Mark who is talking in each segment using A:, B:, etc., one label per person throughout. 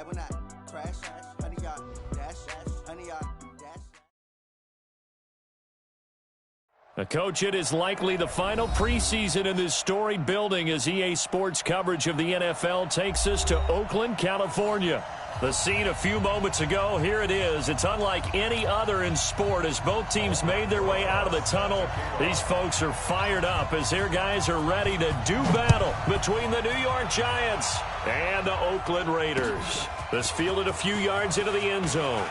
A: I will not crash, honey, yacht, dash, honey, yacht, dash.
B: Coach, it is likely the final preseason in this storied building as EA Sports coverage of the NFL takes us to Oakland, California. The scene a few moments ago, here it is. It's unlike any other in sport as both teams made their way out of the tunnel. These folks are fired up as their guys are ready to do battle between the New York Giants and the Oakland Raiders. This fielded a few yards into the end zone.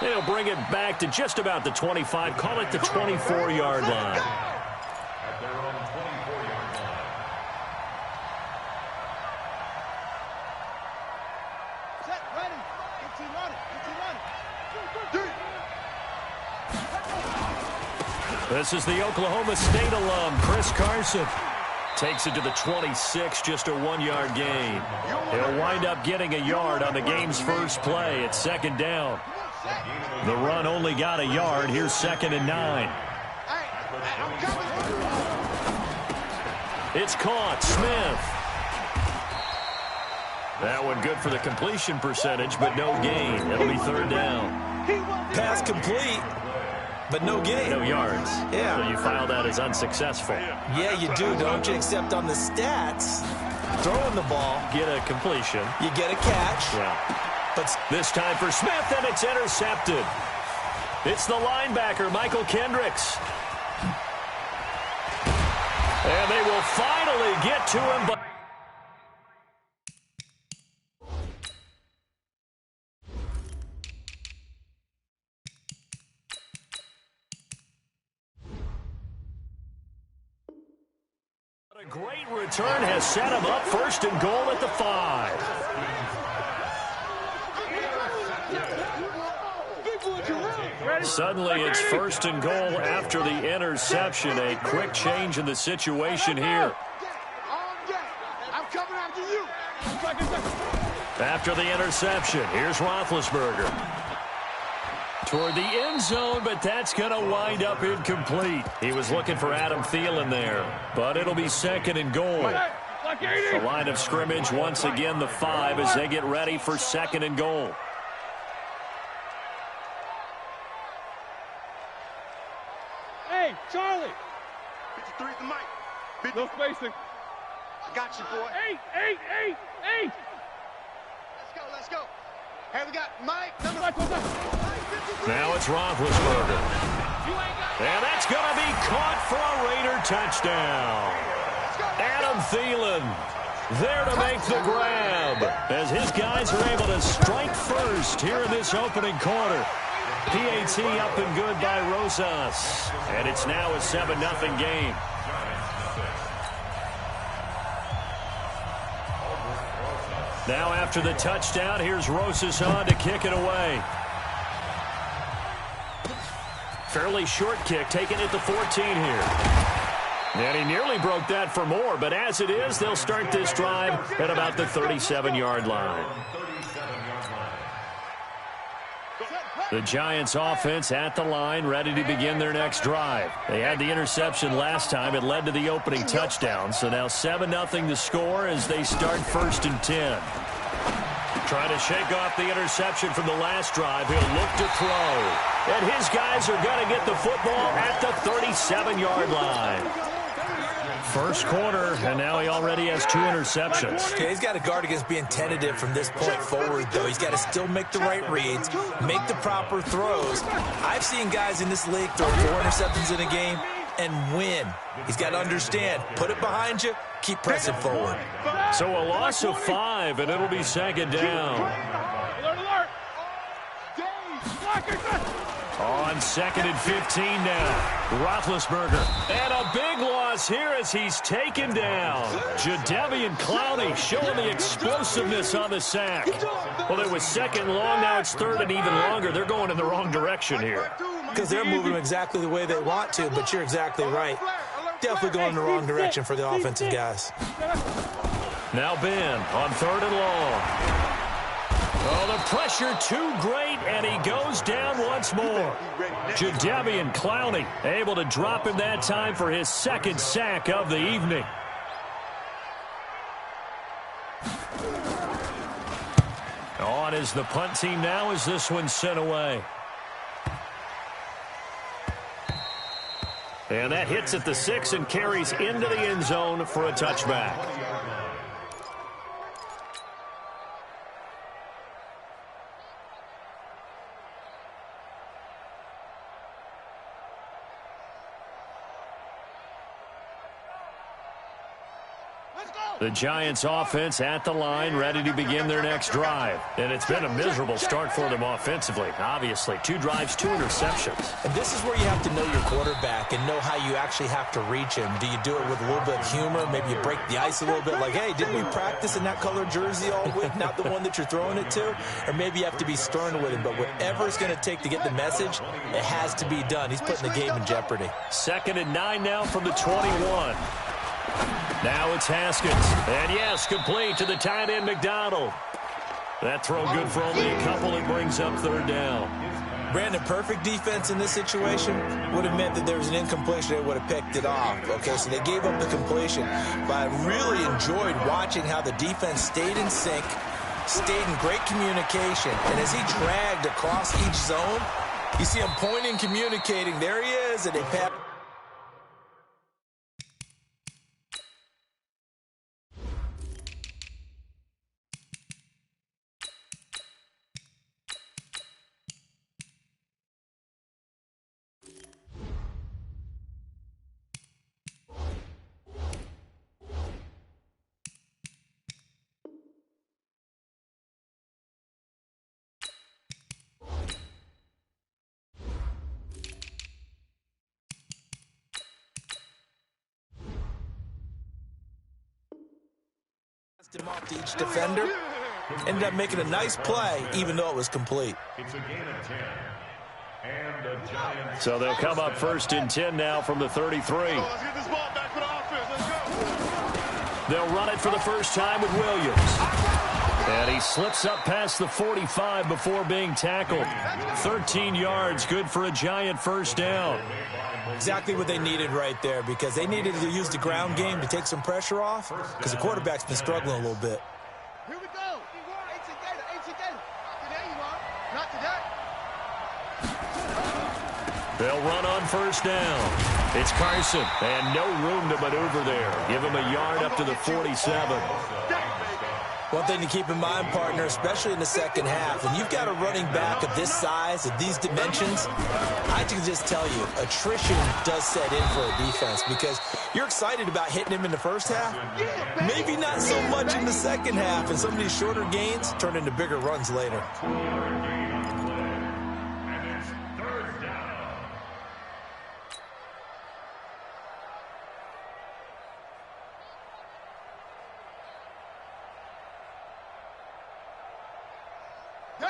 B: They'll bring it back to just about the 25, call it the 24-yard line. This is the Oklahoma State alum, Chris Carson. Takes it to the 26, just a 1-yard gain. He'll wind up getting a yard on the game's first play. It's second down. The run only got a yard. Here's 2nd and 9. It's caught. Smith. That one good for the completion percentage, but no gain. It'll be third down.
C: Pass complete, but no gain.
B: No yards.
C: Yeah.
B: So you file that as unsuccessful.
C: Yeah, you do, don't you? Except on the stats, throwing the ball.
B: Get a completion.
C: You get a catch.
B: Yeah.
C: But
B: this time for Smith, and it's intercepted. It's the linebacker, Michael Kendricks. And they will finally get to him, but a great return has set him up 1st and goal at the 5. Suddenly it's 1st and goal after the interception. A quick change in the situation here. After the interception, here's Roethlisberger. Toward the end zone, but that's going to wind up incomplete. He was looking for Adam Thielen there, but it'll be 2nd and goal. The line of scrimmage, once again, the 5 as they get ready for 2nd and goal.
D: Hey, Charlie.
E: 53 the mic.
D: No spacing.
E: I got you, boy.
D: Eight.
E: Let's go. Hey, we got Mike.
B: Now it's Roethlisberger. And that's going to be caught for a Raider touchdown. Adam Thielen there to make the grab as his guys are able to strike first here in this opening quarter. PAT up and good by Rosas. And it's now a 7-0 game. Now after the touchdown, here's Rosas on to kick it away. Fairly short kick, taken at the 14 here. And he nearly broke that for more, but as it is, they'll start this drive at about the 37-yard line. The Giants offense at the line, ready to begin their next drive. They had the interception last time. It led to the opening touchdown. So now 7-0 the score as they start 1st and 10. Trying to shake off the interception from the last drive. He'll look to throw. And his guys are going to get the football at the 37-yard line. First quarter, and now he already has 2 interceptions.
C: Okay, he's got to guard against being tentative from this point forward, though. He's got to still make the right reads, make the proper throws. I've seen guys in this league throw 4 interceptions in a game and win. He's got to understand, put it behind you, keep pressing forward.
B: So a loss of 5, and it'll be 2nd down.
D: Alert.
B: On 2nd and 15 now. Roethlisberger. And a big loss here as he's taken down. Jadeveon Clowney showing the explosiveness on the sack. Well, it was 2nd long. Now it's 3rd and even longer. They're going in the wrong direction here.
C: Because they're moving exactly the way they want to, but you're exactly right. Definitely going in the wrong direction for the offensive guys.
B: Now Ben on 3rd and long. Oh, the pressure too great, and he goes down once more. Jadeveon Clowney able to drop him that time for his 2nd sack of the evening. on as the punt team now as this one's sent away. And that hits at the 6 and carries into the end zone for a touchback. The Giants offense at the line, ready to begin their next drive. And it's been a miserable start for them offensively. Obviously, 2 drives, 2 interceptions.
C: And this is where you have to know your quarterback and know how you actually have to reach him. Do you do it with a little bit of humor? Maybe you break the ice a little bit like, hey, didn't we practice in that colored jersey all week, not the one that you're throwing it to? Or maybe you have to be stern with him. But whatever it's going to take to get the message, it has to be done. He's putting the game in jeopardy.
B: 2nd and 9 now from the 21. Now it's Haskins. And yes, complete to the tight end, McDonald. That throw good for only a couple. It brings up 3rd down.
C: Brandon, perfect defense in this situation would have meant that there was an incompletion. They would have picked it off. Okay, so they gave up the completion. But I really enjoyed watching how the defense stayed in sync, stayed in great communication. And as he dragged across each zone, you see him pointing, communicating. There he is, and they pat. Him off to each defender, ended up making a nice play, even though it was complete.
F: It's a gain of 10. And the Giants.
B: So they'll come up 1st and 10 now from the 33.
E: Let's get this ball back for the offense. Let's go.
B: They'll run it for the first time with Williams. And he slips up past the 45 before being tackled. 13 yards, good for a Giant 1st down.
C: Exactly what they needed right there, because they needed to use the ground game to take some pressure off, because the quarterback's been struggling a little bit.
E: Here we go. Not today.
B: They'll run on 1st down. It's Carson, and no room to maneuver there. Give him a yard up to the 47.
C: One thing to keep in mind, partner, especially in the second half, when you've got a running back of this size, of these dimensions, I can just tell you, attrition does set in for a defense, because you're excited about hitting him in the first half, maybe not so much in the second half, and some of these shorter gains turn into bigger runs later.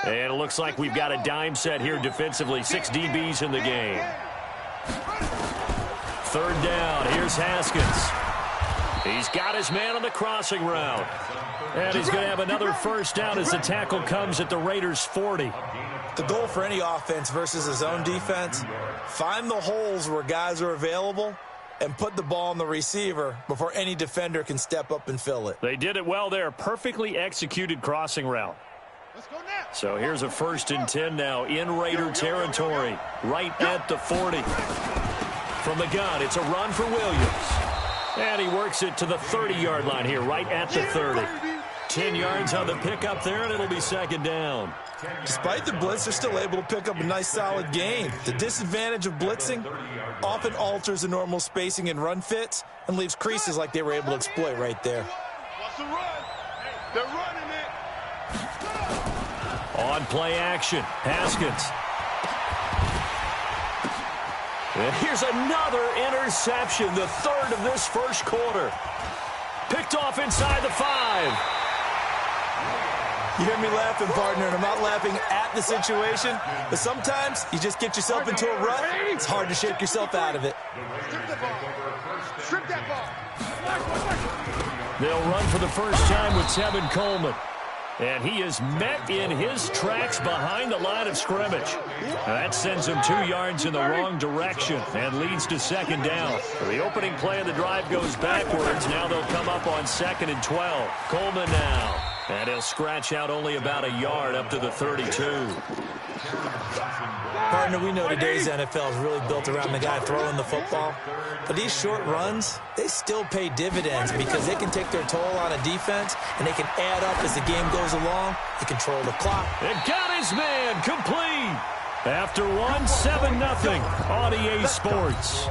B: And it looks like we've got a dime set here defensively. 6 DBs in the game. 3rd down. Here's Haskins. He's got his man on the crossing route. And he's going to have another 1st down as the tackle comes at the Raiders' 40.
C: The goal for any offense versus a zone defense, find the holes where guys are available and put the ball on the receiver before any defender can step up and fill it.
B: They did it well there. Perfectly executed crossing route. So here's a 1st and 10 now in Raider territory, right at the 40. From the gun, it's a run for Williams. And he works it to the 30-yard line here, right at the 30. 10 yards on the pickup there, and it'll be 2nd down.
C: Despite the blitz, they're still able to pick up a nice, solid gain. The disadvantage of blitzing often alters the normal spacing and run fits and leaves creases like they were able to exploit right there.
E: Watch the run. They're running it.
B: On play action, Haskins. And here's another interception, the 3rd of this 1st quarter. Picked off inside the 5.
C: You hear me laughing, partner, and I'm not laughing at the situation, but sometimes you just get yourself into a rut. It's hard to shake yourself out of it.
E: Strip that ball.
B: They'll run for the first time with Tevin Coleman. And he is met in his tracks behind the line of scrimmage. That sends him 2 yards in the wrong direction and leads to 2nd down. The opening play of the drive goes backwards. Now they'll come up on 2nd and 12. Coleman now. And he'll scratch out only about a yard up to the 32.
C: Partner, we know today's NFL is really built around the guy throwing the football. But these short runs, they still pay dividends because they can take their toll on a defense, and they can add up as the game goes along. They control the clock.
B: It got his man complete. After 7-0 on EA Sports.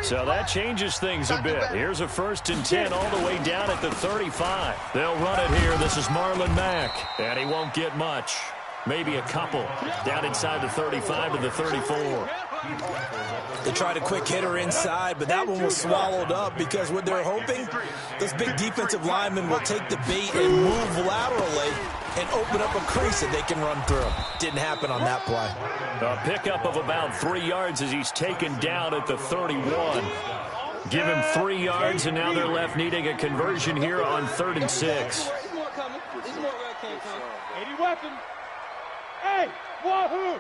B: So that changes things a bit. Here's a 1st and 10 all the way down at the 35. They'll run it here. This is Marlon Mack. And he won't get much. Maybe a couple. Down inside the 35 to the 34.
C: They tried a quick hitter inside, but that one was swallowed up because what they're hoping, this big defensive lineman will take the bait and move laterally and open up a crease that they can run through. Didn't happen on that play.
B: A pickup of about 3 yards as he's taken down at the 31. Give him 3 yards, and now they're left needing a conversion here on 3rd and 6.
D: 80 weapons. Hey, wahoo!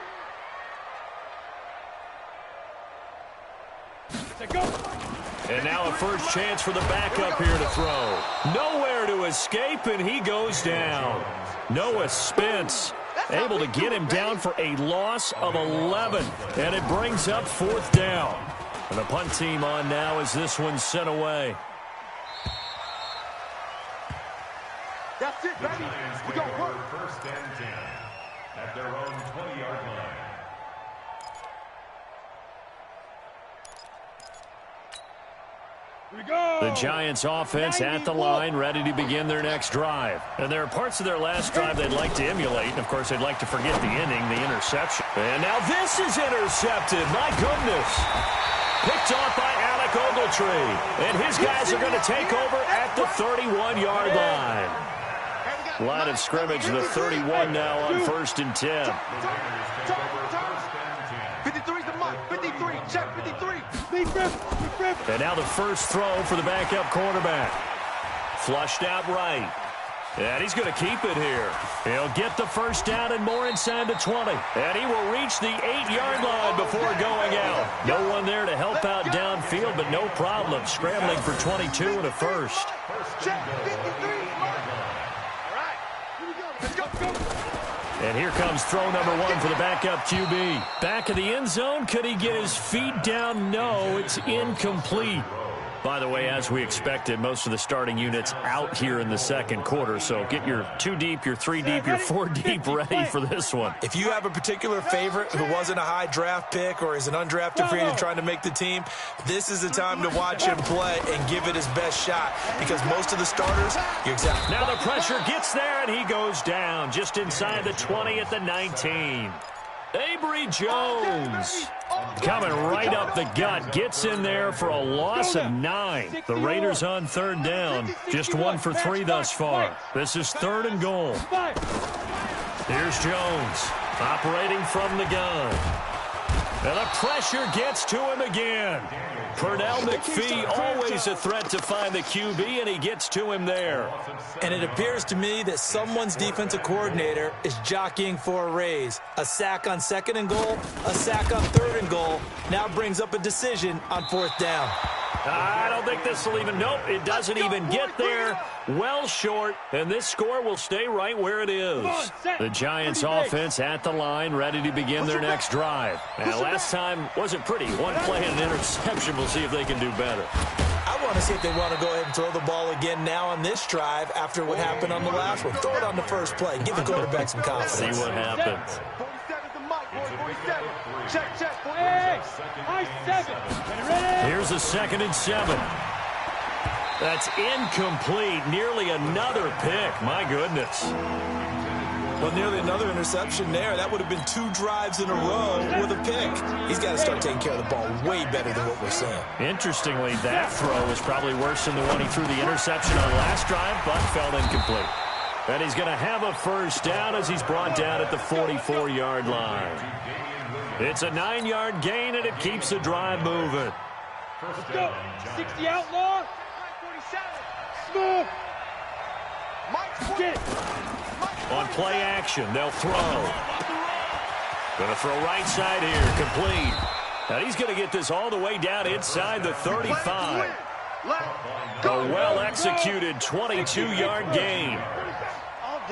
B: And now a first chance for the backup here to throw. Nowhere to escape, and he goes down. Noah Spence able to get him down for a loss of 11. And it brings up 4th down. And the punt team on now as this one's sent away.
E: That's it, baby. We go work.
F: 1st and 10 at their own 20-yard line.
D: Here we go.
B: The Giants offense at the line, ready to begin their next drive. And there are parts of their last drive they'd like to emulate. And, of course, they'd like to forget the inning, the interception. And now this is intercepted. My goodness. Picked off by Alec Ogletree. And his guys are going to take over at the 31-yard line. Line of scrimmage, the 31 now on 1st and 10.
E: 53's the mark. 53. Check 53.
B: And now the first throw for the backup quarterback. Flushed out right. And he's going to keep it here. He'll get the first down and more inside the 20. And he will reach the 8-yard line before going out. No one there to help out downfield, but no problem. Scrambling for 22 and a first.
E: Check 53.
B: And here comes throw number 1 for the backup QB. Back of the end zone. Could he get his feet down? No, it's incomplete. By the way, as we expected, most of the starting units out here in the second quarter. So get your 2 deep, your 3 deep, your 4 deep ready for this one.
C: If you have a particular favorite who wasn't a high draft pick or is an undrafted free agent trying to make the team, this is the time to watch him play and give it his best shot because most of the starters, you're exactly.
B: Now the pressure gets there, and he goes down just inside the 20 at the 19. Avery Jones coming right up the gut. Gets in there for a loss of 9. The Raiders on 3rd down. Just 1 for 3 thus far. This is 3rd and goal. Here's Jones operating from the gun. And the pressure gets to him again. Pernell McPhee, always a threat to find the QB, and he gets to him there.
C: And it appears to me that someone's defensive coordinator is jockeying for a raise. A sack on 2nd and goal, a sack on 3rd and goal, now brings up a decision on 4th down.
B: I don't think this will even, nope, it doesn't even get there. Well short, and this score will stay right where it is. The Giants offense at the line, ready to begin their next drive. Now, last time wasn't pretty. 1 play and an interception. We'll see if they can do better.
C: I want to see if they want to go ahead and throw the ball again now on this drive after what happened on the last one. Throw it on the first play. Give the quarterback some confidence.
B: See what happens.
E: 47's the mark, boy. 47. Check, check.
D: Hey, high 7.
B: Here's a 2nd and 7. That's incomplete. Nearly another pick. My goodness.
C: Well, nearly another interception there. That would have been 2 drives in a row with a pick. He's got to start taking care of the ball way better than what we're seeing.
B: Interestingly, that throw was probably worse than the one he threw the interception on last drive, but fell incomplete. And he's going to have a first down as he's brought down at the 44-yard line. It's a 9-yard gain, and it keeps the drive moving.
D: Let's go. 60 outlaw. 47. Smooth. Get.
B: On play action, they'll throw. Going to throw right side here, complete. Now he's going to get this all the way down inside the 35. A well-executed 22-yard gain.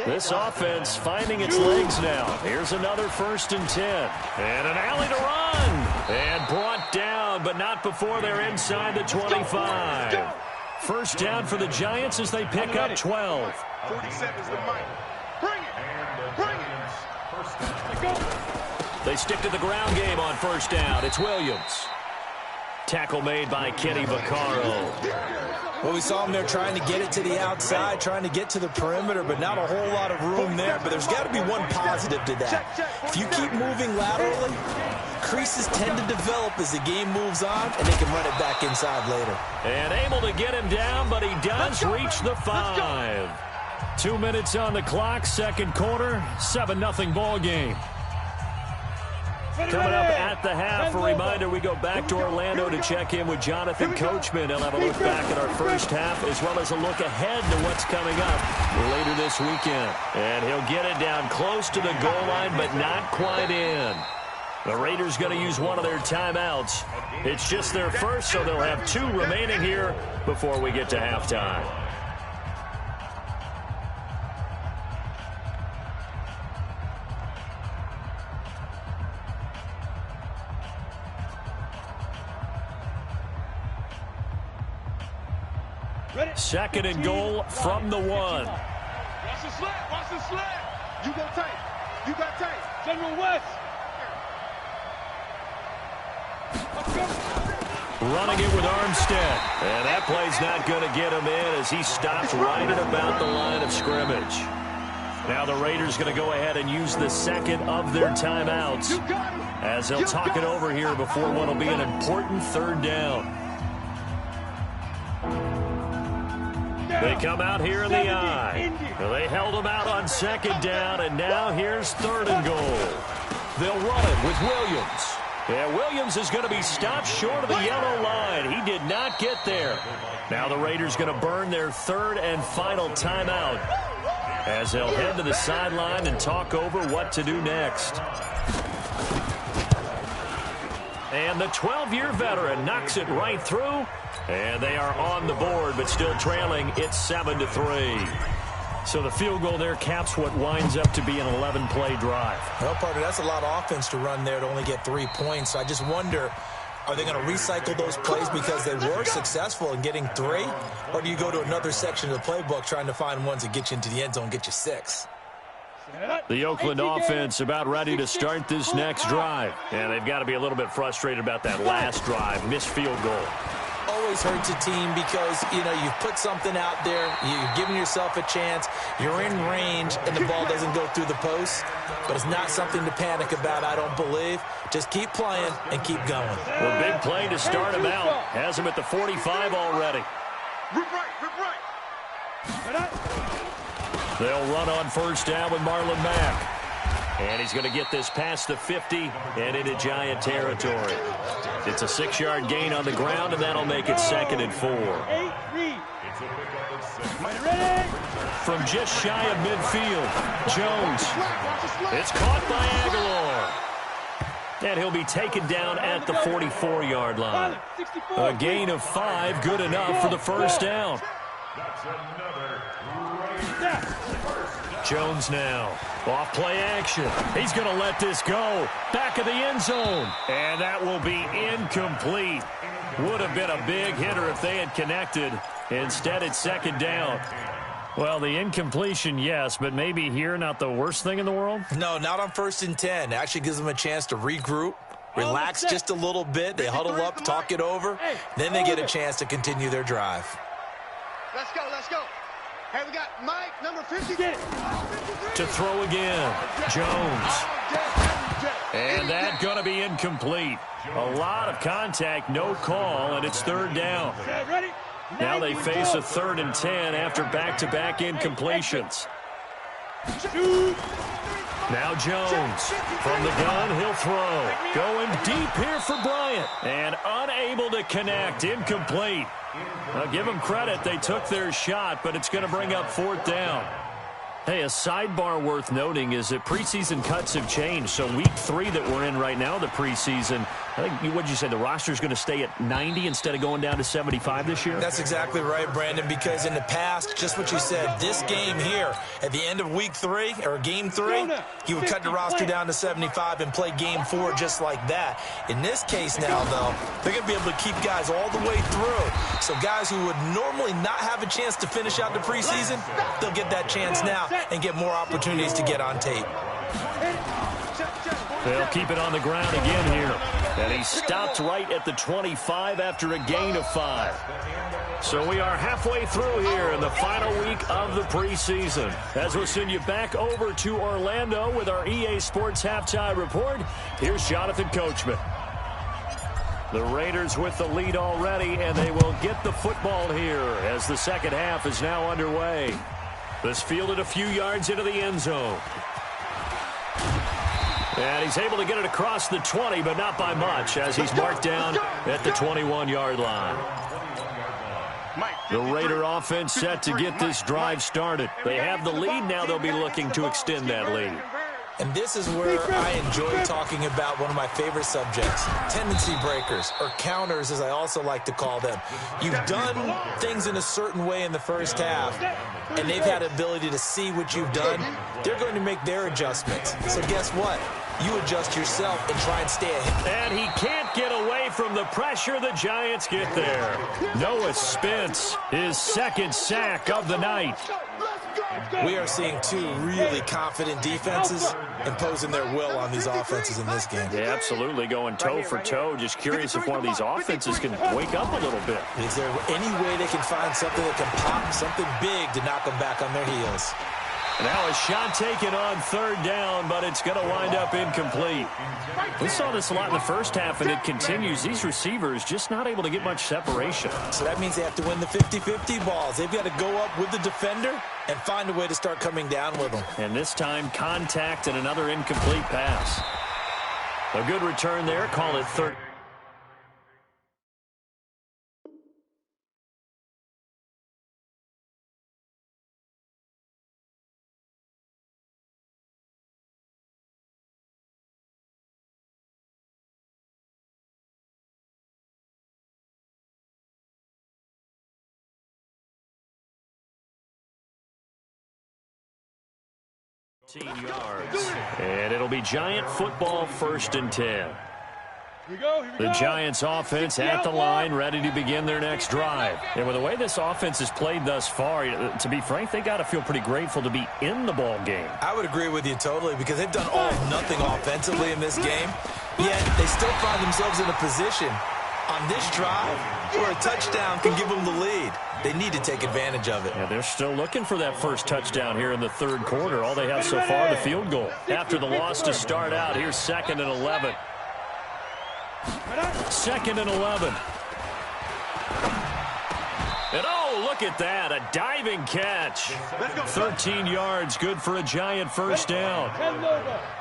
B: This offense finding its legs now. Here's another 1st and 10. And an alley to run. And brought down, but not before they're inside the 25. First down for the Giants as they pick up 12.
E: 47 is the mic. Bring it. Bring it.
B: They stick to the ground game on first down. It's Williams. Tackle made by Kenny Vaccaro.
C: Well, we saw him there trying to get it to the outside, trying to get to the perimeter, but not a whole lot of room there. But there's got to be one positive to that. If you keep moving laterally, creases tend to develop as the game moves on, and they can run it back inside later.
B: And able to get him down, but he does reach the 5. 2 minutes on the clock, second quarter, 7-0 ball game. Coming up at the half, a reminder, we go back to Orlando to check in with Jonathan Coachman. He'll have a look back at our first half as well as a look ahead to what's coming up later this weekend. And he'll get it down close to the goal line, but not quite in. The Raiders going to use one of their timeouts. It's just their first, so they'll have 2 remaining here before we get to halftime. Second and goal from the 1.
D: Watch the slant. Watch the slant.
E: You go tight. You got tight.
D: General West.
B: Running it with Armstead. And that play's not going to get him in as he stops right at about the line of scrimmage. Now the Raiders going to go ahead and use the second of their timeouts as they'll talk it over here before what will be an important 3rd down. They come out here in the eye. They held him out on 2nd down, and now here's 3rd and goal. They'll run it with Williams. Yeah, Williams is going to be stopped short of the yellow line. He did not get there. Now the Raiders going to burn their 3rd and final timeout as they'll head to the sideline and talk over what to do next. And the 12-year veteran knocks it right through. And they are on the board, but still trailing. It's 7-3. So the field goal there caps what winds up to be an 11-play drive.
C: Well, partner, that's a lot of offense to run there to only get 3 points. I just wonder, are they going to recycle those plays because they were successful in getting 3? Or do you go to another section of the playbook trying to find ones that get you into the end zone and get you 6?
B: The Oakland offense about ready to start this next drive. And they've got to be a little bit frustrated about that last drive, missed field goal.
C: Always hurts a team because, you know, you've put something out there, you've given yourself a chance, you're in range, and the ball doesn't go through the post. But it's not something to panic about, I don't believe. Just keep playing and keep going.
B: Well, big play to start him out. Has him at the 45 already.
E: Rip right.
B: They'll run on first down with Marlon Mack. And he's going to get this past the 50 and into Giant territory. It's a 6-yard gain on the ground, and that'll make it 2nd and 4. From just shy of midfield, Jones. It's caught by Aguilar. And he'll be taken down at the 44-yard line. A gain of 5, good enough for the first down. Jones now. Off play action. He's going to let this go. Back of the end zone. And that will be incomplete. Would have been a big hitter if they had connected. Instead, it's 2nd down. Well, the incompletion, yes, but maybe here not the worst thing in the world?
C: No, not on 1st and 10. Actually gives them a chance to regroup, relax just a little bit. They huddle up, talk it over. Then they get a chance to continue their drive.
E: Let's go. Hey, we got Mike, number 50.
B: To throw again, Jones. And that's going to be incomplete. A lot of contact, no call, and it's 3rd down. Now they face a 3rd and 10 after back-to-back incompletions. Now Jones. From the gun, he'll throw. Going deep here for Bryant. And unable to connect, incomplete. I'll give them credit. They took their shot, but it's going to bring up 4th down. Hey, a sidebar worth noting is that preseason cuts have changed. So week 3 that we're in right now, the preseason, I think, what'd you say, the roster's going to stay at 90 instead of going down to 75 this year?
C: That's exactly right, Brandon, because in the past, just what you said, this game here, at the end of week 3, or game 3, he would cut the roster down to 75 and play game 4 just like that. In this case now, though, they're going to be able to keep guys all the way through. So guys who would normally not have a chance to finish out the preseason, they'll get that chance now and get more opportunities to get on tape.
B: They'll keep it on the ground again here. And he stopped right at the 25 after a gain of 5. So we are halfway through here in the final week of the preseason. As we'll send you back over to Orlando with our EA Sports Halftime Report, here's Jonathan Coachman. The Raiders with the lead already, and they will get the football here as the second half is now underway. This fielded a few yards into the end zone. And he's able to get it across the 20, but not by much, as he's marked down at the 21-yard line. The Raider offense set to get this drive started. They have the lead. Now they'll be looking to extend that lead.
C: And this is where I enjoy talking about one of my favorite subjects, tendency breakers, or counters as I also like to call them. You've done things in a certain way in the first half, and they've had the ability to see what you've done. They're going to make their adjustments. So guess what? You adjust yourself and try and stay ahead.
B: And he can't get away from the pressure. The Giants get there. Noah Spence, his second sack of the night.
C: We are seeing two really confident defenses imposing their will on these offenses in this game.
B: Yeah, absolutely, going toe for toe. Just curious if one of these offenses can wake up a little bit.
C: Is there any way they can find something that can pop, something big to knock them back on their heels?
B: Now a shot taken on third down, but it's going to wind up incomplete. We saw this a lot in the first half, and it continues. These receivers just not able to get much separation.
C: So that means they have to win the 50-50 balls. They've got to go up with the defender and find a way to start coming down with them.
B: And this time, contact and another incomplete pass. A good return there. Call it third. Yards. And it'll be Giant football, 1st and 10. The Giants offense at the line, ready to begin their next drive. And with the way this offense has played thus far, to be frank, they got to feel pretty grateful to be in the ball game.
C: I would agree with you totally, because they've done all or nothing offensively in this game, yet they still find themselves in a position on this drive where a touchdown can give them the lead. They need to take advantage of it.
B: Yeah, they're still looking for that first touchdown here in the third quarter. All they have so far, the field goal. After the loss to start out, here's 2nd and 11. 2nd and 11. And oh, look at that, a diving catch. 13 yards, good for a Giant first down.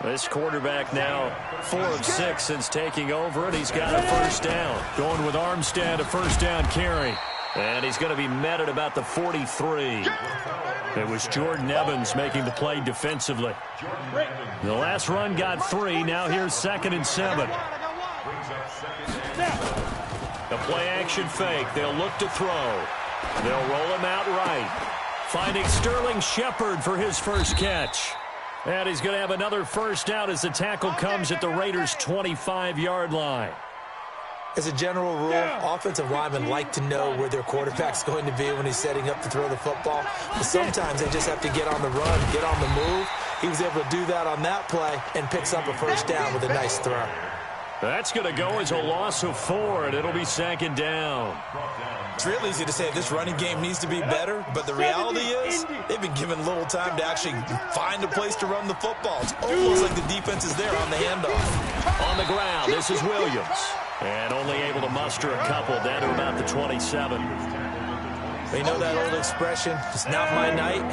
B: This quarterback now 4 of 6 since taking over, and he's got a first down. Going with Armstead, a first down carry. And he's going to be met at about the 43. It was Jordan Evans making the play defensively. The last run got 3. Now here's 2nd and 7. A play-action fake. They'll look to throw. They'll roll him out right. Finding Sterling Shepard for his first catch. And he's going to have another first down as the tackle comes at the Raiders' 25-yard line.
C: As a general rule, offensive linemen like to know where their quarterback's going to be when he's setting up to throw the football. But sometimes they just have to get on the run, get on the move. He was able to do that on that play and picks up a first down with a nice throw.
B: That's going to go as a loss of 4, and it'll be 2nd down.
C: It's real easy to say this running game needs to be better, but the reality is they've been given little time to actually find a place to run the football. It's almost like the defense is there on the handoff.
B: On the ground, this is Williams. And only able to muster a couple down to about the 27.
C: They know that old expression, it's not my night.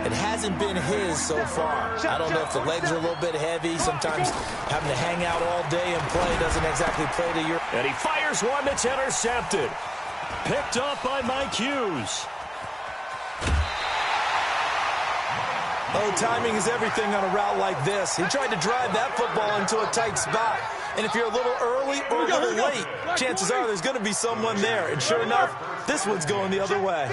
C: It hasn't been his so far. I don't know if the legs are a little bit heavy. Sometimes having to hang out all day and play doesn't exactly play to your...
B: And he fires one that's intercepted. Picked up by Mike Hughes.
C: Oh, timing is everything on a route like this. He tried to drive that football into a tight spot. And if you're a little early or a little late, chances are there's going to be someone there. And sure enough, this one's going the other way.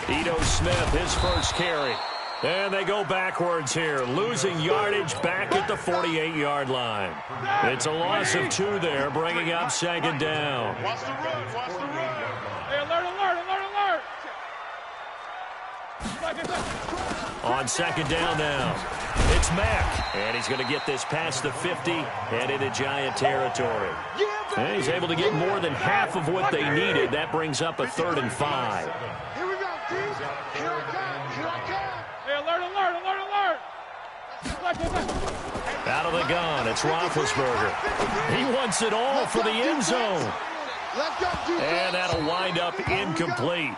B: Ito Smith, his first carry. And they go backwards here, losing yardage back at the 48-yard line. It's a loss of 2 there, bringing up second down.
E: Watch the run, watch the run.
D: Hey, alert, alert, alert, alert.
B: On second down now, it's Mack. And he's going to get this past the 50 and into Giant territory. And he's able to get more than half of what they needed. That brings up a 3rd and 5.
E: Here we go, Keith. Here I come, here I come.
D: Hey, alert, alert, alert, alert.
B: Out of the gun, it's Roethlisberger. He wants it all for the end zone.
E: Let's go, Keith.
B: And that'll wind up incomplete.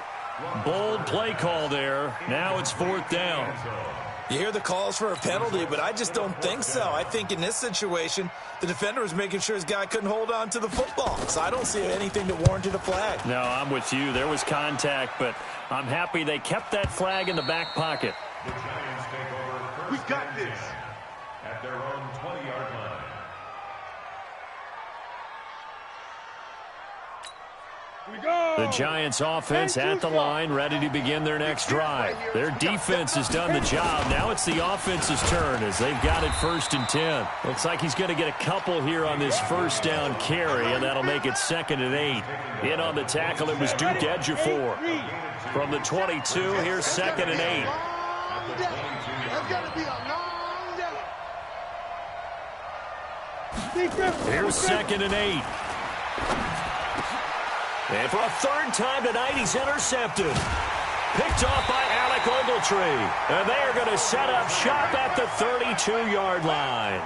B: Bold play call there. Now it's 4th down.
C: You hear the calls for a penalty, but I just don't think so. I think in this situation, the defender was making sure his guy couldn't hold on to the football. So I don't see anything that warranted a flag.
B: No, I'm with you. There was contact, but I'm happy they kept that flag in the back pocket.
F: The Giants take over.
E: We got this.
F: At their own 20-yard line.
D: We go.
B: The Giants offense at the line, ready to begin their next drive. Their defense has done the job. Now it's the offense's turn as they've got it 1st and 10. Looks like he's going to get a couple here on this first down carry, and that'll make it 2nd and 8. In on the tackle, it was Duke Ejiofor. From the 22, here's 2nd and 8.
E: That's got to be a long day.
B: Here's 2nd and 8. And for a 3rd time tonight, he's intercepted. Picked off by Alec Ogletree. And they are going to set up shop at the 32-yard line.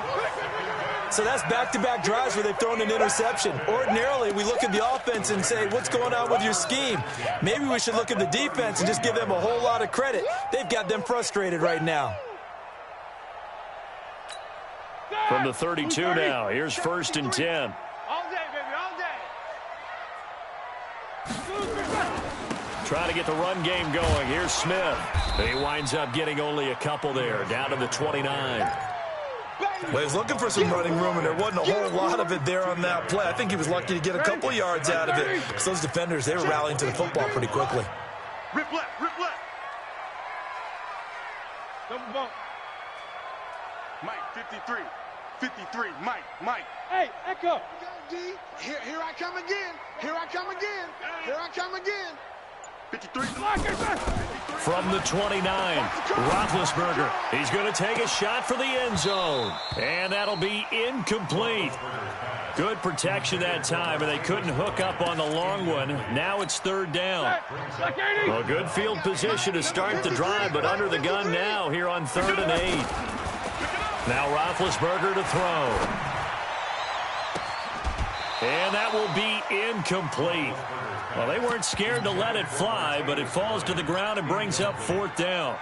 C: So that's back-to-back drives where they've thrown an interception. Ordinarily, we look at the offense and say, what's going on with your scheme? Maybe we should look at the defense and just give them a whole lot of credit. They've got them frustrated right now.
B: From the 32 now, here's 1st and 10.
D: All day, baby, all day.
B: Trying to get the run game going. Here's Smith. He winds up getting only a couple there, down to the 29.
C: Well, he was looking for some running room, and there wasn't a whole lot of it there on that play. I think he was lucky to get a couple yards out of it, because those defenders, they were rallying to the football pretty quickly.
E: Rip left, rip left.
D: Double bump.
E: Mike, 53. 53, Mike.
D: Hey, Echo.
E: D, here I come again. Here I come again. Here I come again. 53.
B: From the 29, Roethlisberger. He's going to take a shot for the end zone. And that'll be incomplete. Good protection that time, and they couldn't hook up on the long one. Now it's 3rd down. Well, good field position to start the drive, but under the gun now here on 3rd and 8. Now Roethlisberger to throw. And that will be incomplete. Well, they weren't scared to let it fly, but it falls to the ground and brings up 4th down.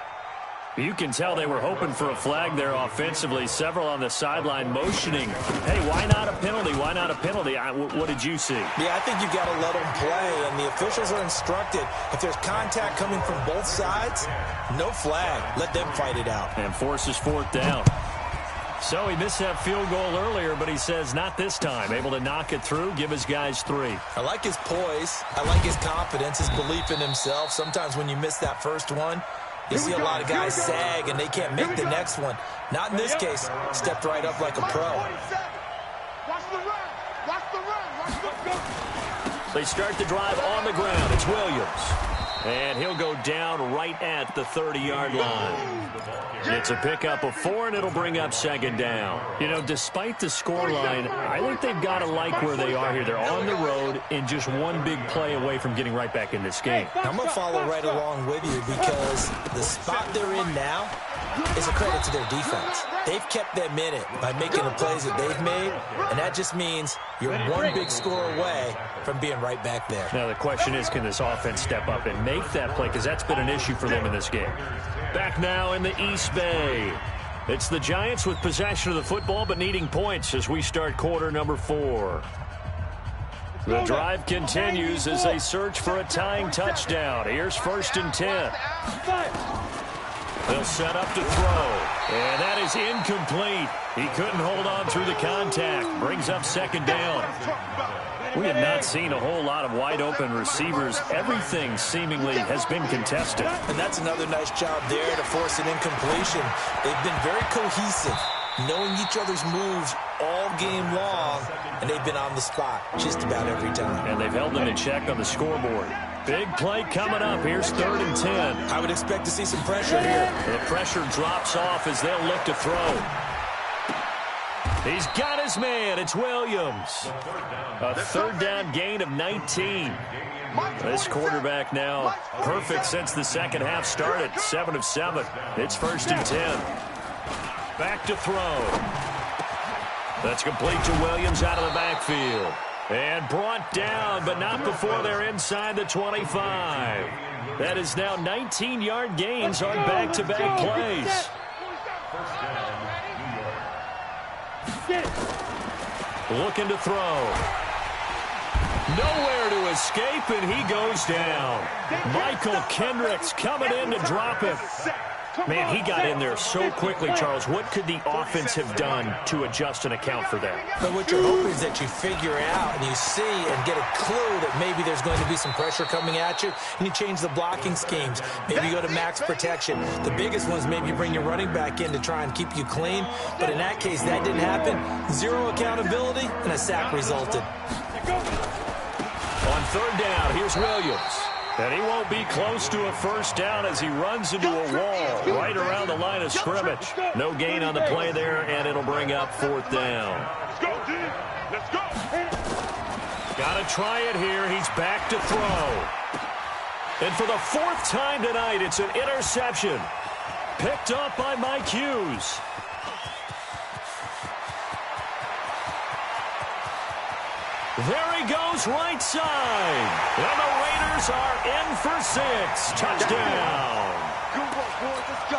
B: You can tell they were hoping for a flag there offensively. Several on the sideline motioning. Hey, why not a penalty? Why not a penalty? What did you see?
C: Yeah, I think you've got to let them play, and the officials are instructed. If there's contact coming from both sides, no flag. Let them fight it out.
B: And forces 4th down. So he missed that field goal earlier, but he says not this time. Able to knock it through, give his guys 3.
C: I like his poise. I like his confidence, his belief in himself. Sometimes when you miss that first one, you see a lot of guys sag and they can't make the next one. Not in this case. Stepped right up like a pro.
E: Watch the run. Watch the run. Watch the run.
B: They start the drive on the ground. It's Williams. And he'll go down right at the 30-yard line. It's a pickup of 4, and it'll bring up 2nd down. You know, despite the scoreline, I think they've got to like where they are here. They're on the road and just one big play away from getting right back in this game.
C: I'm going to follow right along with you because the spot they're in now is a credit to their defense. They've kept them in it by making the plays that they've made, and that just means you're one big score away from being right back there.
B: Now the question is, can this offense step up and make that play? Because that's been an issue for them in this game. Back now in the East Bay. It's the Giants with possession of the football but needing points as we start quarter number 4. The drive continues as they search for a tying touchdown. Here's 1st and 10. They'll set up to throw. And that is incomplete. He couldn't hold on through the contact. Brings up second down. We have not seen a whole lot of wide-open receivers. Everything seemingly has been contested.
C: And that's another nice job there to force an incompletion. They've been very cohesive, knowing each other's moves all game long, and they've been on the spot just about every time.
B: And they've held them in check on the scoreboard. Big play coming up. Here's 3rd and 10.
C: I would expect to see some pressure here.
B: The pressure drops off as they'll look to throw. He's got his man. It's Williams. A 3rd down gain of 19. This quarterback now perfect since the second half started. 7 of 7. It's 1st and 10. Back to throw. That's complete to Williams out of the backfield. And brought down, but not before they're inside the 25. That is now 19-yard gains on back-to-back plays. Looking to throw. Nowhere to escape, and he goes down. Michael Kendricks coming in to drop him. Man, he got in there so quickly, Charles. What could the offense have done to adjust and account for that?
C: But what you're hoping is that you figure out and you see and get a clue that maybe there's going to be some pressure coming at you, and you change the blocking schemes. Maybe you go to max protection. The biggest one is maybe you bring your running back in to try and keep you clean. But in that case, that didn't happen. 0 accountability, and a sack resulted.
B: On 3rd down, here's Williams. And he won't be close to a 1st down as he runs into a wall right around the line of scrimmage. No gain on the play there, and it'll bring up 4th down.
D: Let's go, dude. Let's go.
B: Got to try it here. He's back to throw. And for the 4th time tonight, it's an interception. Picked up by Mike Hughes. There he goes, right side. And the Raiders are in for 6. Touchdown.
A: Good work, boys. Let's go.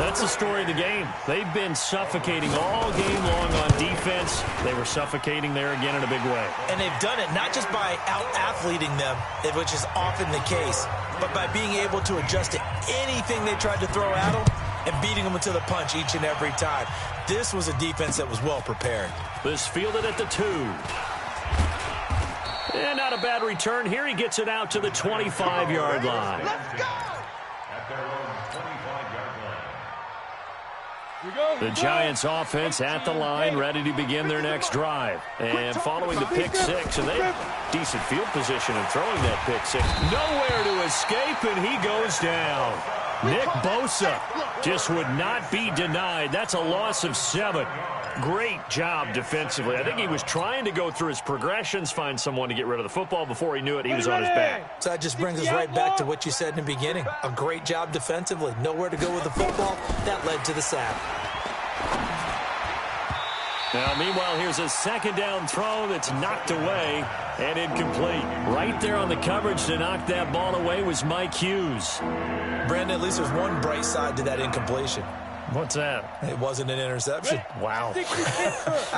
B: That's the story of the game. They've been suffocating all game long on defense. They were suffocating there again in a big way.
C: And they've done it not just by out-athleting them, which is often the case, but by being able to adjust to anything they tried to throw at them and beating them to the punch each and every time. This was a defense that was well prepared.
B: This fielded at the 2. And not a bad return. Here he gets it out to the 25-yard line.
A: Let's go.
F: At their own 25-yard line.
B: The Giants offense at the line, ready to begin their next drive. And following the pick 6, and they have decent field position in throwing that pick 6. Nowhere to escape, and he goes down. Nick Bosa just would not be denied. That's a loss of 7. Great job defensively. I think he was trying to go through his progressions, find someone to get rid of the football. Before he knew it, he was on his back.
C: So that just brings us right back to what you said in the beginning. A great job defensively. Nowhere to go with the football. That led to the sack.
B: Now, meanwhile, here's a 2nd down throw that's knocked away and incomplete. Right there on the coverage to knock that ball away was Mike Hughes.
C: Brandon, at least there's one bright side to that incompletion.
B: What's that?
C: It wasn't an interception.
B: Wow.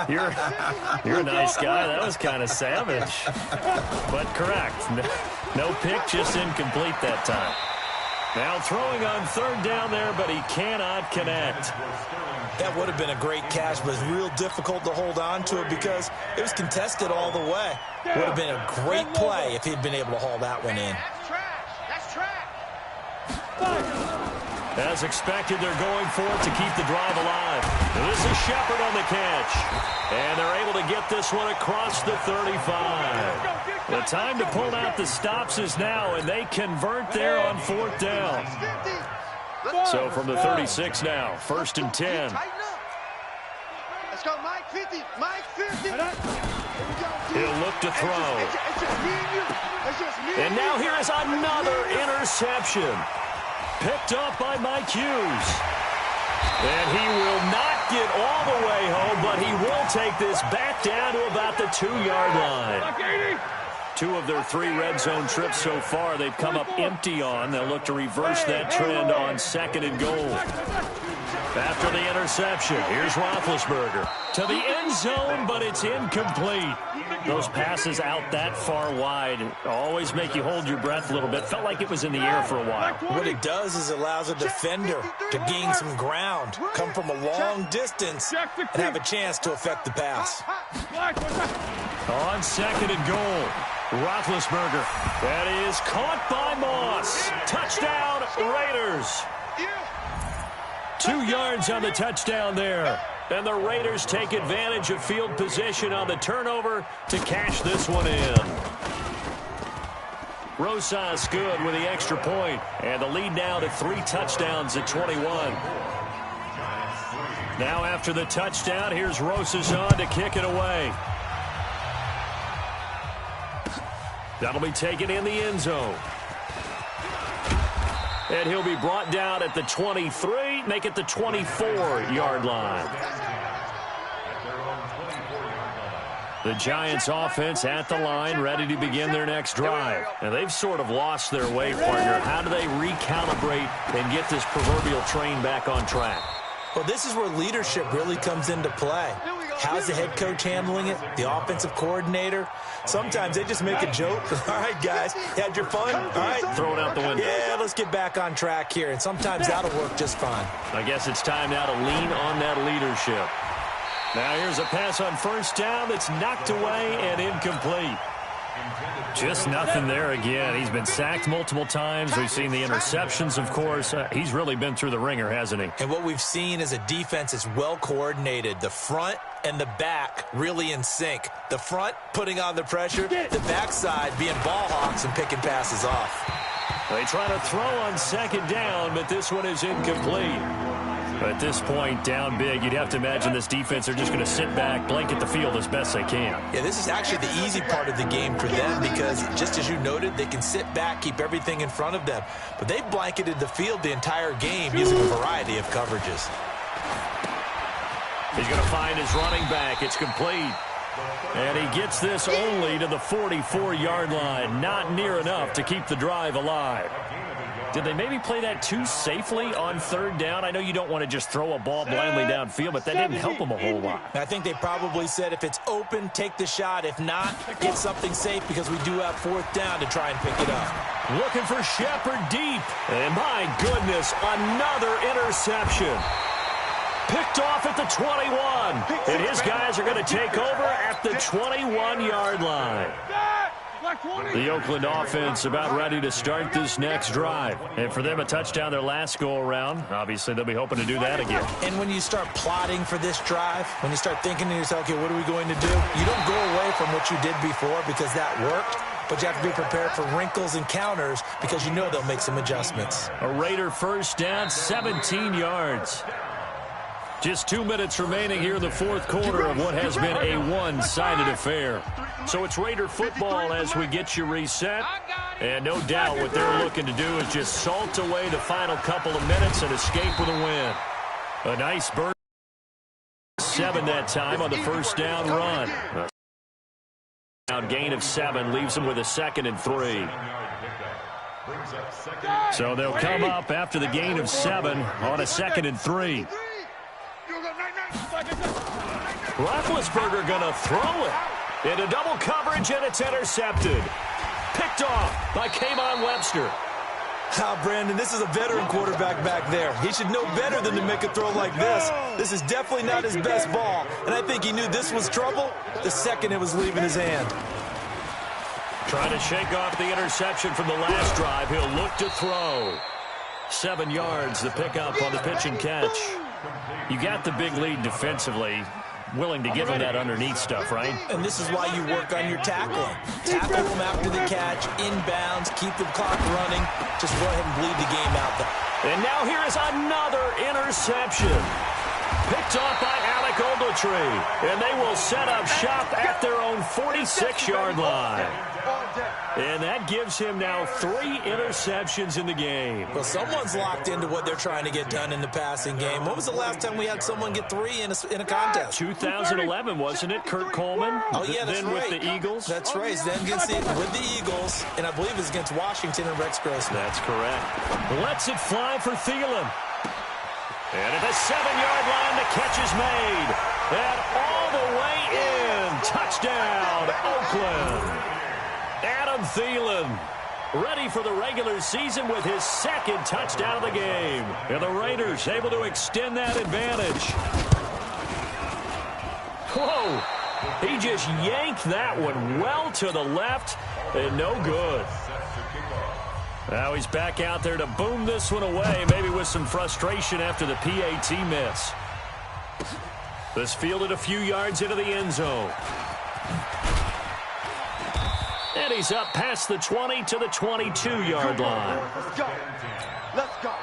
B: You're a nice guy. That was kind of savage. But correct. No pick, just incomplete that time. Now throwing on 3rd down there, but he cannot connect.
C: That would have been a great catch, but it's real difficult to hold on to it because it was contested all the way. Would have been a great play if he'd been able to haul that one in.
E: That's trash. That's trash.
B: As expected, they're going for it to keep the drive alive. And this is Shepard on the catch. And they're able to get this one across the 35. The time to pull out the stops is now, and they convert there on 4th down. So from the 36 now, 1st and 10.
E: Let's go, Mike 50. Mike 50.
B: He'll look to throw. And now here is another interception. Picked up by Mike Hughes. And he will not get all the way home, but he will take this back down to about the 2-yard line. 2 of their 3 red zone trips so far, they've come up empty on. They'll look to reverse that trend on 2nd and goal. After the interception, here's Roethlisberger to the end zone, but it's incomplete. Those passes out that far wide always make you hold your breath a little bit. Felt like it was in the air for a while.
C: What it does is it allows a defender to gain some ground, come from a long distance, and have a chance to affect the pass.
B: On second and goal, Roethlisberger. That is caught by Moss. Touchdown, Raiders. 2 yards on the touchdown there. And the Raiders take advantage of field position on the turnover to cash this one in. Rosas good with the extra point, and the lead now to 3 touchdowns at 21. Now after the touchdown, here's Rosas on to kick it away. That'll be taken in the end zone. And he'll be brought down at the 23, make it the 24-yard line. The Giants offense at the line, ready to begin their next drive. And they've sort of lost their way, partner. How do they recalibrate and get this proverbial train back on track?
C: Well, this is where leadership really comes into play. How's the head coach handling it? The offensive coordinator? Sometimes they just make a joke. All right, guys, you had your fun? All right.
B: Throw it out the window.
C: Yeah, let's get back on track here. And sometimes that'll work just fine.
B: I guess it's time now to lean on that leadership. Now here's a pass on first down that's knocked away and incomplete. Just nothing there again. He's been sacked multiple times. We've seen the interceptions, of course. He's really been through the ringer, hasn't he?
C: And what we've seen is a defense that's well coordinated. The front and the back really in sync. The front putting on the pressure, the backside being ball hawks and picking passes off.
B: They try to throw on second down, but this one is incomplete. At this point, down big, you'd have to imagine this defense are just going to sit back, blanket the field as best they can.
C: Yeah, this is actually the easy part of the game for them because, just as you noted, they can sit back, keep everything in front of them. But they've blanketed the field the entire game using a variety of coverages.
B: He's going to find his running back. It's complete. And he gets this only to the 44-yard line. Not near enough to keep the drive alive. Did they maybe play that too safely on third down? I know you don't want to just throw a ball blindly downfield, but that didn't help them a whole lot.
C: I think they probably said if it's open, take the shot. If not, get something safe because we do have fourth down to try and pick it up.
B: Looking for Shepard deep. And my goodness, another interception. Picked off at the 21. And his guys are going to take over at the 21-yard line. The Oakland offense about ready to start this next drive. And for them, a touchdown their last go-around. Obviously, they'll be hoping to do that again.
C: And when you start plotting for this drive, when you start thinking to yourself, okay, what are we going to do? You don't go away from what you did before because that worked. But you have to be prepared for wrinkles and counters because you know they'll make some adjustments.
B: A Raider first down, 17 yards. Just 2 minutes remaining here in the fourth quarter of what has been a one-sided affair. So it's Raider football as we get you reset. And no doubt what they're looking to do is just salt away the final couple of minutes and escape with a win. A nice burst. 7 that time on the first down run. A gain of 7 leaves them with a 2nd and 3. So they'll come up after the gain of 7 on a 2nd and 3. Roethlisberger going to throw it into double coverage, and it's intercepted. Picked off by K'Von Webster.
C: Brandon, this is a veteran quarterback back there. He should know better than to make a throw like this. This is definitely not his best ball, and I think he knew this was trouble the second it was leaving his hand.
B: Trying to shake off the interception from the last drive. He'll look to throw. 7 yards, the pickup on the pitch and catch. You got the big lead defensively. Willing to give him that underneath stuff, right?
C: And this is why you work on your tackling. Tackle them after the catch, inbounds, keep the clock running. Just go ahead and bleed the game out there.
B: And now here is another interception. Picked off by Alec Ogletree. And they will set up shop at their own 46-yard line. And that gives him now 3 interceptions in the game.
C: Well, someone's locked into what they're trying to get done in the passing game. When was the last time we had someone get 3 in a contest?
B: 2011, wasn't it? Kurt Coleman?
C: Oh, yeah, that's
B: then
C: right.
B: with the Eagles?
C: That's right. Then with the Eagles, and I believe it's against Washington and Rex Grossman.
B: That's correct. Lets it fly for Thielen. And at the 7-yard line, the catch is made. And all the way in. Touchdown, Oakland. Adam Thielen, ready for the regular season with his second touchdown of the game. And the Raiders able to extend that advantage. Whoa. He just yanked that one well to the left and no good. Now he's back out there to boom this one away, maybe with some frustration after the PAT miss. This fielded a few yards into the end zone. And he's up past the 20 to the 22-yard line.
E: Let's go. Let's go.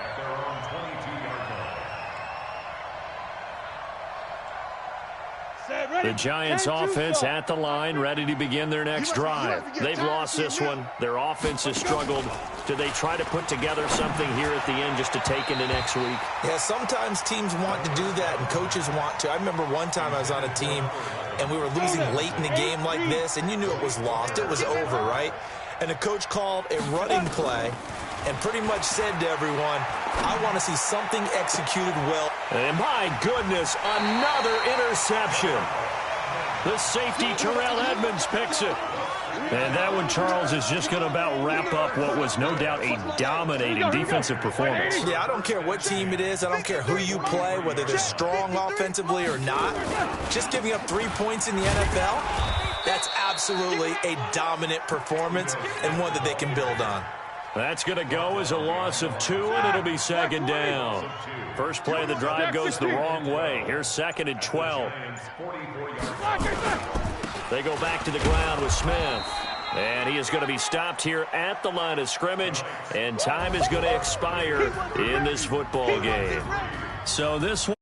B: The Giants offense at the line, ready to begin their next drive. They've lost this one. Their offense has struggled. Do they try to put together something here at the end just to take into next week?
C: Yeah, sometimes teams want to do that and coaches want to. I remember one time I was on a team and we were losing late in the game like this, and you knew it was lost. It was over, right? And the coach called a running play and pretty much said to everyone, I want to see something executed well.
B: And my goodness, another interception. The safety, Terrell Edmonds, picks it. And that one, Charles, is just going to about wrap up what was no doubt a dominating defensive performance.
C: Yeah, I don't care what team it is. I don't care who you play, whether they're strong offensively or not. Just giving up 3 points in the NFL, that's absolutely a dominant performance and one that they can build on.
B: That's going to go as a loss of 2, and it'll be second down. First play of the drive goes the wrong way. Here's second and 12. They go back to the ground with Smith. And he is going to be stopped here at the line of scrimmage, and time is going to expire in this football game. So this one